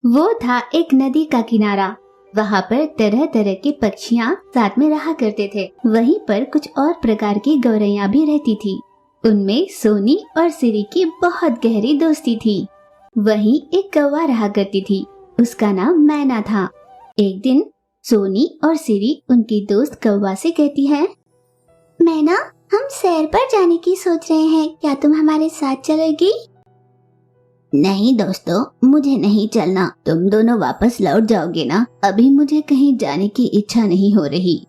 वो था एक नदी का किनारा। वहाँ पर तरह तरह के पक्षियाँ साथ में रहा करते थे। वहीं पर कुछ और प्रकार की गौरैया भी रहती थी। उनमें सोनी और सिरी की बहुत गहरी दोस्ती थी। वहीं एक कौवा रहा करती थी, उसका नाम मैना था। एक दिन सोनी और सिरी उनकी दोस्त कौवा से कहती है, मैना, हम सैर पर जाने की सोच रहे हैं, क्या तुम हमारे साथ चलोगी? नहीं दोस्तों, मुझे नहीं चलना। तुम दोनों वापस लौट जाओगे ना। अभी मुझे कहीं जाने की इच्छा नहीं हो रही।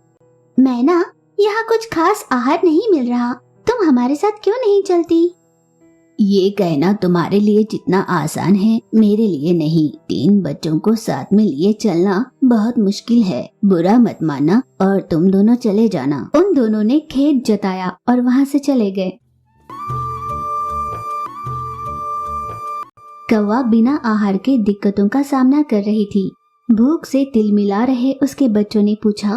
मैना, यहाँ कुछ खास आहार नहीं मिल रहा, तुम हमारे साथ क्यों नहीं चलती? ये कहना तुम्हारे लिए जितना आसान है, मेरे लिए नहीं। 3 बच्चों को साथ में लिए चलना बहुत मुश्किल है। बुरा मत मानना और तुम दोनों चले जाना। उन दोनों ने खेद जताया और वहाँ से चले गए। कौवा बिना आहार के दिक्कतों का सामना कर रही थी। भूख से तिलमिला रहे उसके बच्चों ने पूछा,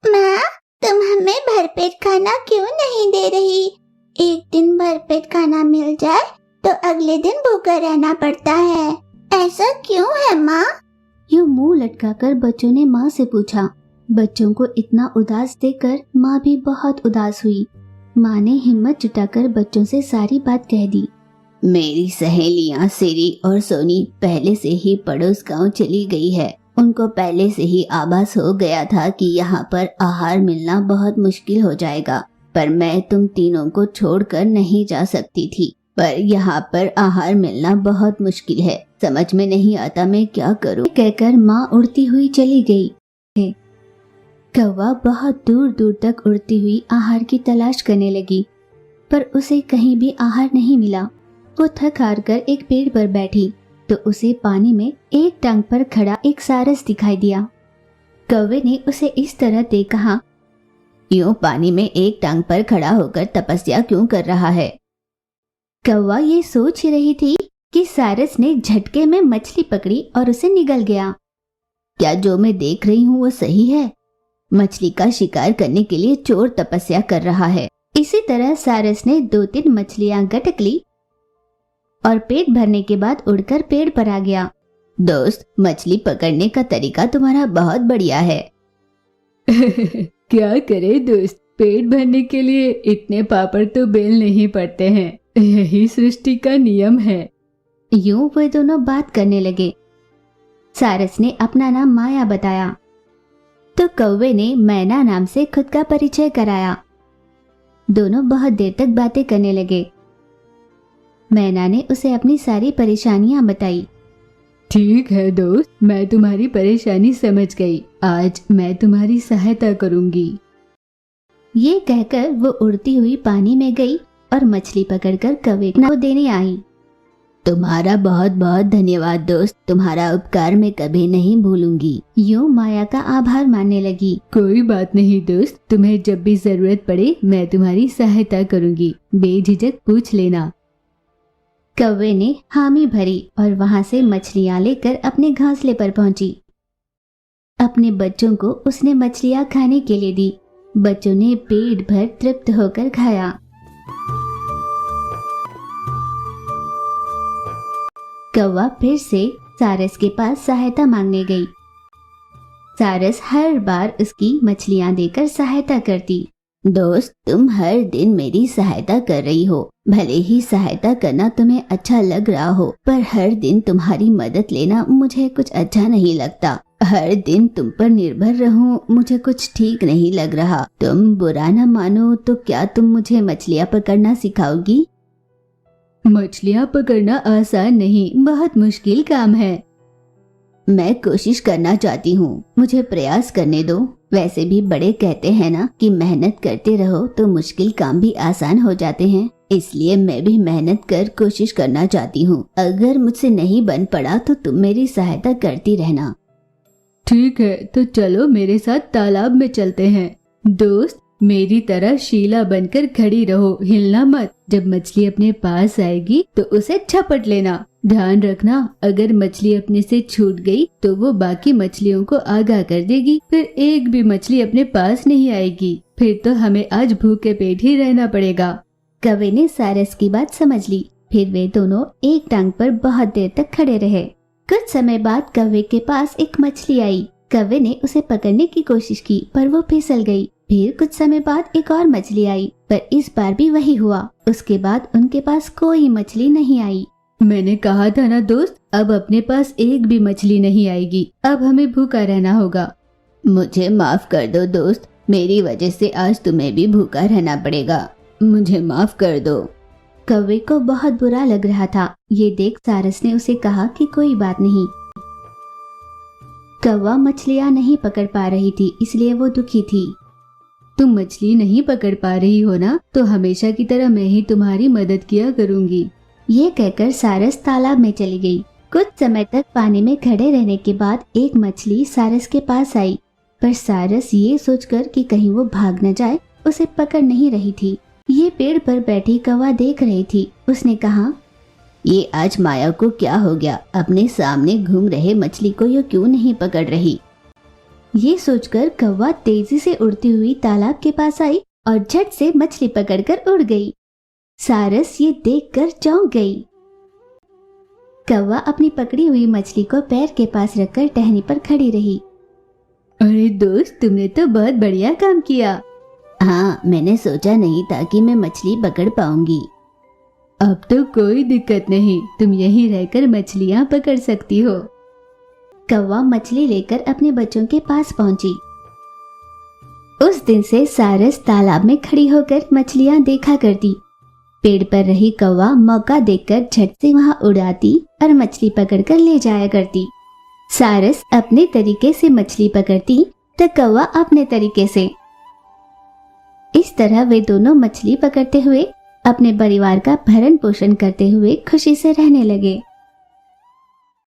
माँ, तुम हमें भरपेट खाना क्यों नहीं दे रही? एक दिन भरपेट खाना मिल जाए तो अगले दिन भूखा रहना पड़ता है। ऐसा क्यों है माँ? यूं मुंह लटकाकर बच्चों ने माँ से पूछा। बच्चों को इतना उदास देखकर माँ भी बहुत उदास हुई। माँ ने हिम्मत जुटाकर बच्चों से सारी बात कह दी। मेरी सहेलियां सिरी और सोनी पहले से ही पड़ोस गांव चली गई है। उनको पहले से ही आभास हो गया था कि यहाँ पर आहार मिलना बहुत मुश्किल हो जाएगा, पर मैं तुम तीनों को छोड़कर नहीं जा सकती थी। पर यहाँ पर आहार मिलना बहुत मुश्किल है, समझ में नहीं आता मैं क्या करूँ, कहकर माँ उड़ती हुई चली गई। कौवा बहुत दूर दूर तक उड़ती हुई आहार की तलाश करने लगी, पर उसे कहीं भी आहार नहीं मिला। वो थक हार कर एक पेड़ पर बैठी तो उसे पानी में एक टांग पर खड़ा एक सारस दिखाई दिया। कौवे ने उसे इस तरह देख कहा, यूं पानी में एक टांग पर खड़ा होकर तपस्या क्यों कर रहा है? कौवा ये सोच ही रही थी कि सारस ने झटके में मछली पकड़ी और उसे निगल गया। क्या जो मैं देख रही हूँ वो सही है? मछली का शिकार करने के लिए चोर तपस्या कर रहा है। इसी तरह सारस ने 2-3 मछलियां गटक ली और पेट भरने के बाद उड़कर पेड़ पर आ गया। दोस्त, मछली पकड़ने का तरीका तुम्हारा बहुत बढ़िया है। क्या करे दोस्त, पेट भरने के लिए इतने पापड़ तो बेल नहीं पड़ते हैं, यही सृष्टि का नियम है। यूं वे दोनों बात करने लगे। सारस ने अपना नाम माया बताया तो कौवे ने मैना नाम से खुद का परिचय कराया। दोनों बहुत देर तक बातें करने लगे। मैना ने उसे अपनी सारी परेशानियां बताई। ठीक है दोस्त, मैं तुम्हारी परेशानी समझ गई। आज मैं तुम्हारी सहायता करूंगी। ये कहकर वो उड़ती हुई पानी में गई और मछली पकड़कर कौवे को देने आई। तुम्हारा बहुत बहुत धन्यवाद दोस्त, तुम्हारा उपकार मैं कभी नहीं भूलूंगी। यूं माया का आभार मानने लगी। कोई बात नहीं दोस्त, तुम्हें जब भी जरूरत पड़े मैं तुम्हारी सहायता करूंगी, बेझिझक पूछ लेना। कौवे ने हामी भरी और वहां से मछलियां लेकर अपने घोंसले पर पहुंची। अपने बच्चों को उसने मछलियां खाने के लिए दी। बच्चों ने पेट भर तृप्त होकर खाया। कौवा फिर से सारस के पास सहायता मांगने गई। सारस हर बार उसकी मछलियां देकर सहायता करती। दोस्त, तुम हर दिन मेरी सहायता कर रही हो। भले ही सहायता करना तुम्हें अच्छा लग रहा हो, पर हर दिन तुम्हारी मदद लेना मुझे कुछ अच्छा नहीं लगता। हर दिन तुम पर निर्भर रहूं मुझे कुछ ठीक नहीं लग रहा। तुम बुरा न मानो तो क्या तुम मुझे मछलियाँ पकड़ना सिखाओगी? मछलियाँ पकड़ना आसान नहीं, बहुत मुश्किल काम है। मैं कोशिश करना चाहती हूँ, मुझे प्रयास करने दो। वैसे भी बड़े कहते हैं ना कि मेहनत करते रहो तो मुश्किल काम भी आसान हो जाते हैं। इसलिए मैं भी मेहनत कर कोशिश करना चाहती हूँ। अगर मुझसे नहीं बन पड़ा तो तुम मेरी सहायता करती रहना। ठीक है, तो चलो मेरे साथ तालाब में चलते हैं। दोस्त, मेरी तरह शीला बनकर खड़ी रहो, हिलना मत। जब मछली अपने पास आएगी तो उसे झपट लेना। ध्यान रखना, अगर मछली अपने से छूट गई तो वो बाकी मछलियों को आगाह कर देगी। फिर एक भी मछली अपने पास नहीं आएगी। फिर तो हमें आज भूखे पेट ही रहना पड़ेगा। कौवे ने सारस की बात समझ ली। फिर वे दोनों एक टांग पर बहुत देर तक खड़े रहे। कुछ समय बाद कौवे के पास एक मछली आई। कौवे ने उसे पकड़ने की कोशिश की पर वो फिसल गई। फिर कुछ समय बाद एक और मछली आई पर इस बार भी वही हुआ। उसके बाद उनके पास कोई मछली नहीं आई। मैंने कहा था ना दोस्त, अब अपने पास एक भी मछली नहीं आएगी। अब हमें भूखा रहना होगा। मुझे माफ कर दो दोस्त, मेरी वजह से आज तुम्हें भी भूखा रहना पड़ेगा। मुझे माफ कर दो। कौवे को बहुत बुरा लग रहा था। ये देख सारस ने उसे कहा कि कोई बात नहीं। कौवा मछलियाँ नहीं पकड़ पा रही थी, इसलिए वो दुखी थी। तुम मछली नहीं पकड़ पा रही हो ना, तो हमेशा की तरह मैं ही तुम्हारी मदद किया करूँगी। ये कहकर सारस तालाब में चली गई। कुछ समय तक पानी में खड़े रहने के बाद एक मछली सारस के पास आई, पर सारस ये सोचकर कि कहीं वो भाग न जाए उसे पकड़ नहीं रही थी। ये पेड़ पर बैठी कौवा देख रही थी। उसने कहा, ये आज माया को क्या हो गया? अपने सामने घूम रहे मछली को ये क्यों नहीं पकड़ रही? ये सोचकर कौवा तेजी से उड़ती हुई तालाब के पास आई और झट से मछली पकड़कर उड़ गई। सारस ये देखकर चौंक गई। कौवा अपनी पकड़ी हुई मछली को पैर के पास रखकर टहनी पर खड़ी रही। अरे दोस्त, तुमने तो बहुत बढ़िया काम किया। हाँ, मैंने सोचा नहीं था कि मैं मछली पकड़ पाऊंगी। अब तो कोई दिक्कत नहीं, तुम यहीं रहकर मछलियाँ पकड़ सकती हो। कौवा मछली लेकर अपने बच्चों के पास पहुंची। उस दिन से सारस तालाब में खड़ी होकर मछलियाँ देखा करती। पेड़ पर रही कौवा मौका देखकर झट से वहां उड़ाती और मछली पकड़कर ले जाया करती। सारस अपने तरीके से मछली पकड़ती तो कौवा अपने तरीके से। इस तरह वे दोनों मछली पकड़ते हुए अपने परिवार का भरण पोषण करते हुए खुशी से रहने लगे।